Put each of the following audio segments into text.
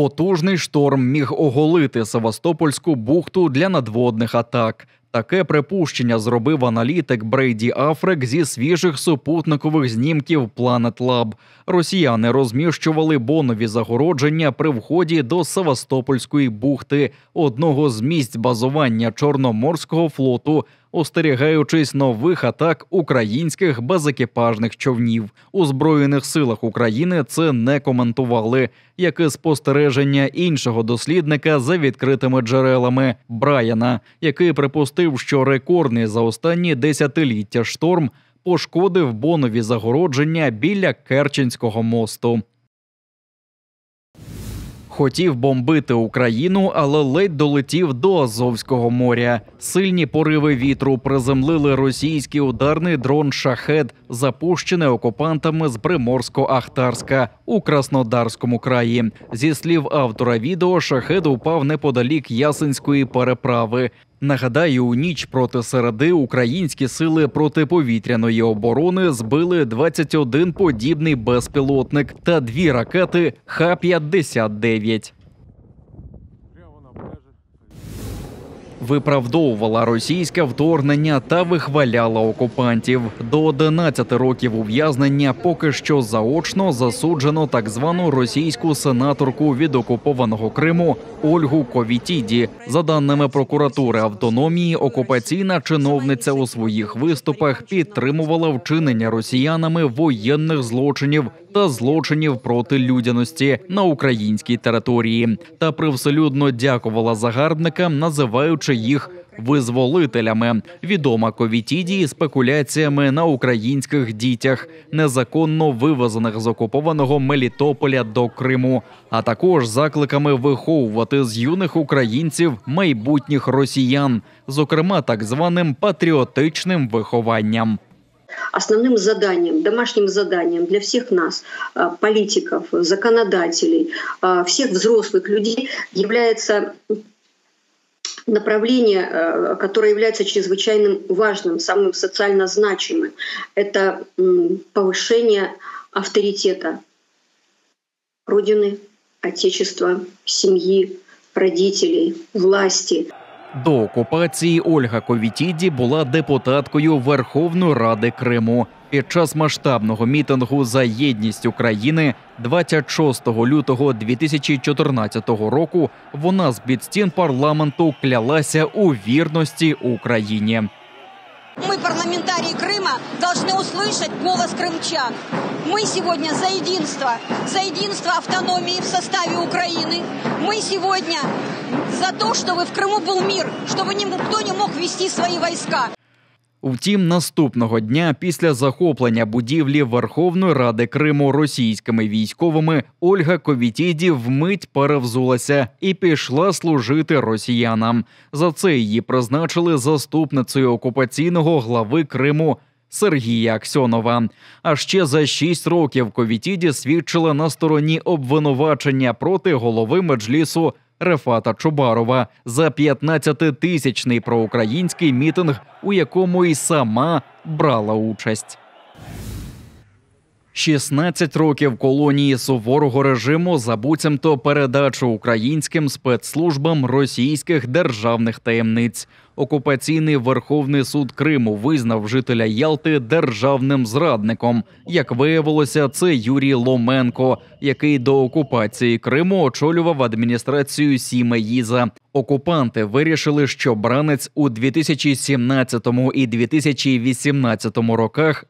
Потужний шторм міг оголити Севастопольську бухту для надводних атак. Таке припущення зробив аналітик Брейді Афрек зі свіжих супутникових знімків Planet Lab. Росіяни розміщували бонові загородження при вході до Севастопольської бухти, одного з місць базування Чорноморського флоту, остерігаючись нових атак українських безекіпажних човнів. У Збройних силах України це не коментували, як і спостереження іншого дослідника за відкритими джерелами Брайана, який припустив, що рекордний за останні десятиліття шторм пошкодив бонові загородження біля Керченського мосту. Хотів бомбити Україну, але ледь долетів до Азовського моря. Сильні пориви вітру приземлили російський ударний дрон «Шахед», запущений окупантами з Приморсько-Ахтарська у Краснодарському краї. Зі слів автора відео, «Шахед» упав неподалік Ясенської переправи. Нагадаю, у ніч проти середи українські сили протиповітряної оборони збили 21 подібний безпілотник та 2 ракети Х-59. Виправдовувала російське вторгнення та вихваляла окупантів. До 11 років ув'язнення поки що заочно засуджено так звану російську сенаторку від окупованого Криму Ольгу Ковітіді. За даними прокуратури Автономії, окупаційна чиновниця у своїх виступах підтримувала вчинення росіянами воєнних злочинів та злочинів проти людяності на українській території. Та привселюдно дякувала загарбникам, називаючи їх визволителями. Відома Ковітіді спекуляціями на українських дітях, незаконно вивезених з окупованого Мелітополя до Криму, а також закликами виховувати з юних українців майбутніх росіян, зокрема так званим патріотичним вихованням. Основным заданием, домашним заданием для всех нас, политиков, законодателей, всех взрослых людей, является направление, которое является чрезвычайно важным, самым социально значимым. Это повышение авторитета Родины, Отечества, семьи, родителей, власти. До окупації Ольга Ковітіді була депутаткою Верховної Ради Криму. Під час масштабного мітингу «За єдність України» 26 лютого 2014 року вона з-під стін парламенту клялася у вірності Україні. Мы, парламентарии Крыма, должны услышать голос крымчан. Мы сегодня за единство автономии в составе Украины. Мы сегодня за то, чтобы в Крыму был мир, чтобы никто не мог ввести свои войска. Втім, наступного дня після захоплення будівлі Верховної Ради Криму російськими військовими Ольга Ковітіді вмить перевзулася і пішла служити росіянам. За це її призначили заступницею окупаційного глави Криму Сергія Аксьонова. А ще за 6 років Ковітіді свідчила на стороні обвинувачення проти голови Меджлісу Рефата Чубарова за 15-тисячний проукраїнський мітинг, у якому і сама брала участь. 16 років колонії суворого режиму за буцімто передачу українським спецслужбам російських державних таємниць. Окупаційний Верховний суд Криму визнав жителя Ялти державним зрадником. Як виявилося, це Юрій Ломенко, який до окупації Криму очолював адміністрацію Сімеїза. Окупанти вирішили, що бранець у 2017 і 2018 роках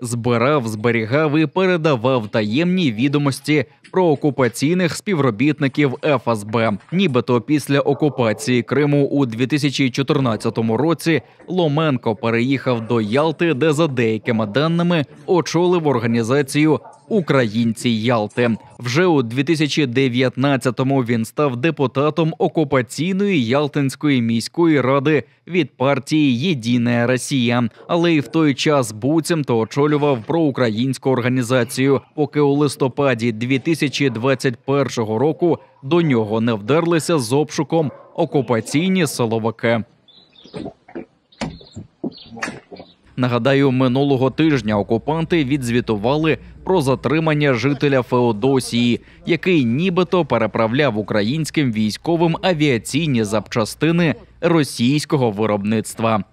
зберігав і передавав таємні відомості про окупаційних співробітників ФСБ. Нібито після окупації Криму у 2014 році Ломенко переїхав до Ялти, де, за деякими даними, очолив організацію «Українці Ялти». Вже у 2019-му він став депутатом окупаційної Ялтинської міської ради від партії «Єдина Росія». Але і в той час буцімто очолював проукраїнську організацію, поки у листопаді 2021 року до нього не вдерлися з обшуком окупаційні силовики. Нагадаю, минулого тижня окупанти відзвітували про затримання жителя Феодосії, який нібито переправляв українським військовим авіаційні запчастини російського виробництва.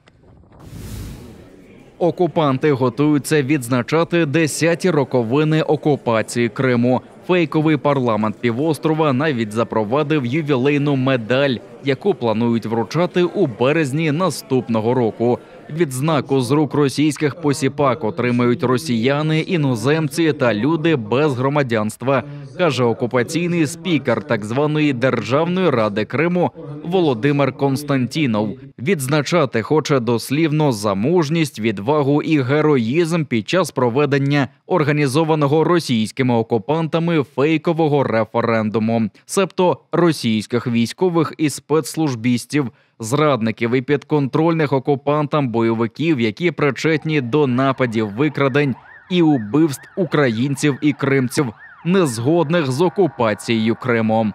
Окупанти готуються відзначати 10-ті роковини окупації Криму. Фейковий парламент півострова навіть запровадив ювілейну медаль, яку планують вручати у березні наступного року. Відзнаку з рук російських посіпак отримають росіяни, іноземці та люди без громадянства, каже окупаційний спікер так званої Державної ради Криму Володимир Константінов. Відзначати хоче дослівно за мужність, відвагу і героїзм під час проведення організованого російськими окупантами фейкового референдуму, себто російських військових і спецслужбістів, зрадників і підконтрольних окупантам бойовиків, які причетні до нападів, викрадень і убивств українців і кримців, незгодних з окупацією Криму.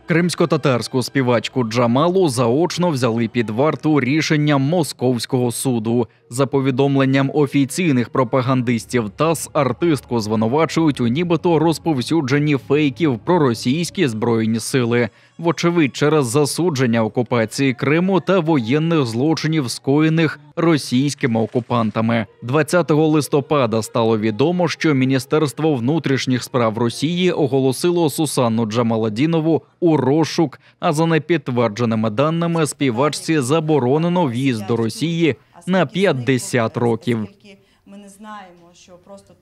Кримсько-татарську співачку Джамалу заочно взяли під варту рішенням Московського суду. За повідомленням офіційних пропагандистів ТАСС, артистку звинувачують у нібито розповсюдженні фейків про російські збройні сили. Вочевидь, через засудження окупації Криму та воєнних злочинів, скоєних російськими окупантами. 20 листопада стало відомо, що Міністерство внутрішніх справ Росії оголосило Сусанну Джамаладінову у розшук, а за непідтвердженими даними співачці заборонено в'їзд до Росії на 50 років. Ми не знаємо, що просто